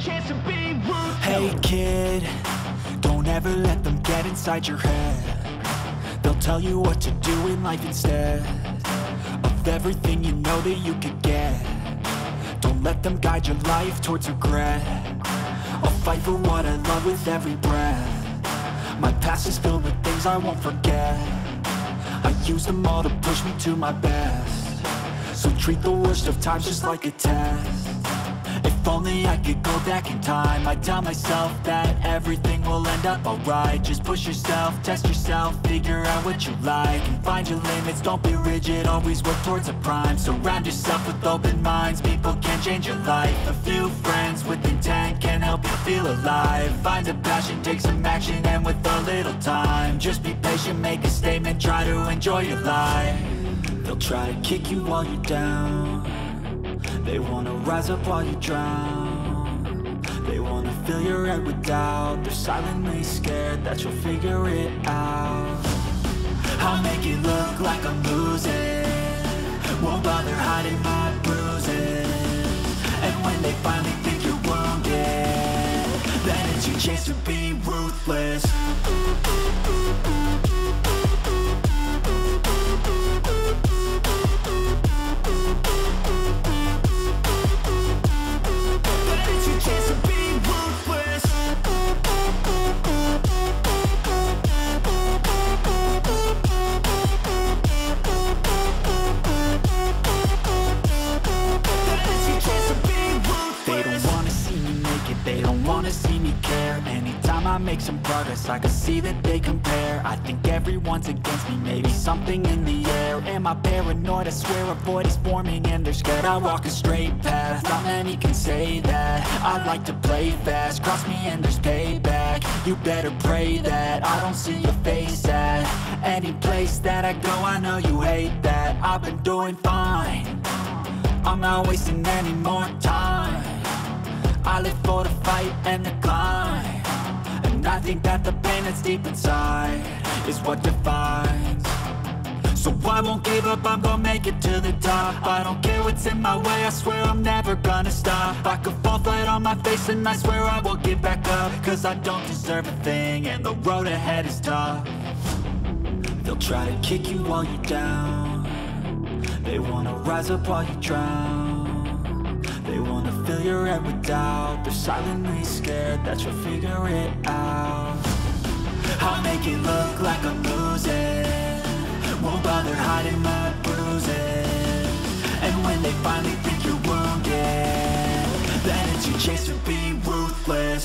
chance to be ruthless. Hey kid, don't ever let them get inside your head. They'll tell you what to do in life instead of everything you know that you could get. Don't let them guide your life towards regret. I'll fight for what I love with every breath. My past is filled with things I won't forget. I use them all to push me to my best. So treat the worst of times just like a test. If only I could go back in time, I'd tell myself that everything will end up alright. Just push yourself, test yourself, figure out what you like, and find your limits, don't be rigid, always work towards a prime. Surround yourself with open minds, people can change your life. A few friends with intent can help you feel alive. Find a passion, take some action, and with a little time, just be patient, make a statement, try to enjoy your life. They'll try to kick you while you're down. They wanna rise up while you drown. They wanna fill your head with doubt. They're silently scared that you'll figure it out. I'll make it look like I'm losing, won't bother hiding my bruises. And when they finally think you're wounded, then it's your chance to be ruthless. They don't wanna see me care. Anytime I make some progress, I can see that they compare. I think everyone's against me, maybe something in the air. Am I paranoid? I swear a void is forming and they're scared. I walk a straight path, not many can say that. I like to play fast, cross me and there's payback. You better pray that I don't see your face at any place that I go. I know you hate that. I've been doing fine, I'm not wasting any more time. I live for the fight and the climb, and I think that the pain that's deep inside is what defines. So I won't give up, I'm gonna make it to the top. I don't care what's in my way, I swear I'm never gonna stop. I could fall flat on my face and I swear I won't give back up, cause I don't deserve a thing and the road ahead is tough. They'll try to kick you while you're down. They wanna rise up while you drown. They wanna fill your head with doubt. They're silently scared that you'll figure it out. I'll make it look like I'm losing, won't bother hiding my bruises. And when they finally think you're wounded, then it's your chance to be ruthless.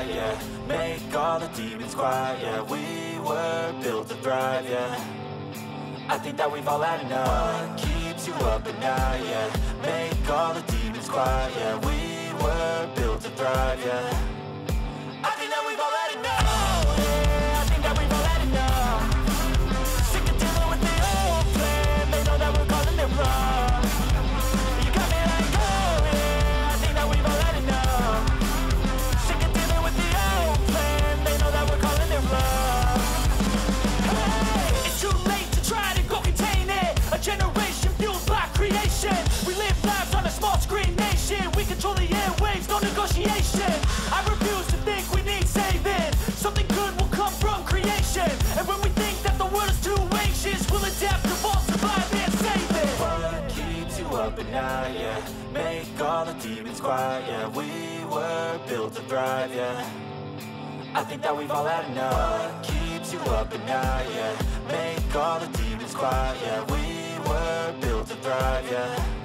Yeah, make all the demons quiet. Yeah, we were built to thrive. Yeah, I think that we've all had enough. What keeps you up at night? Yeah, make all the demons quiet. Yeah, we were built to thrive. Yeah, I think that we've all had enough. Oh, yeah, I think that we've all had enough. Sick of dealing with the old plan. They know that we're calling it wrong. You got me like, oh yeah, I think that we've all had enough. Sick of dealing with the old plan. They know that we're calling it wrong. Hey, it's too late to try to go contain it. A generation fueled by creation. We live lives on a small screen nation. We control the up at night, yeah. Make all the demons quiet, yeah. We were built to thrive, yeah. I think that we've all had enough. What keeps you up at night, yeah. Make all the demons quiet, yeah. We were built to thrive, yeah.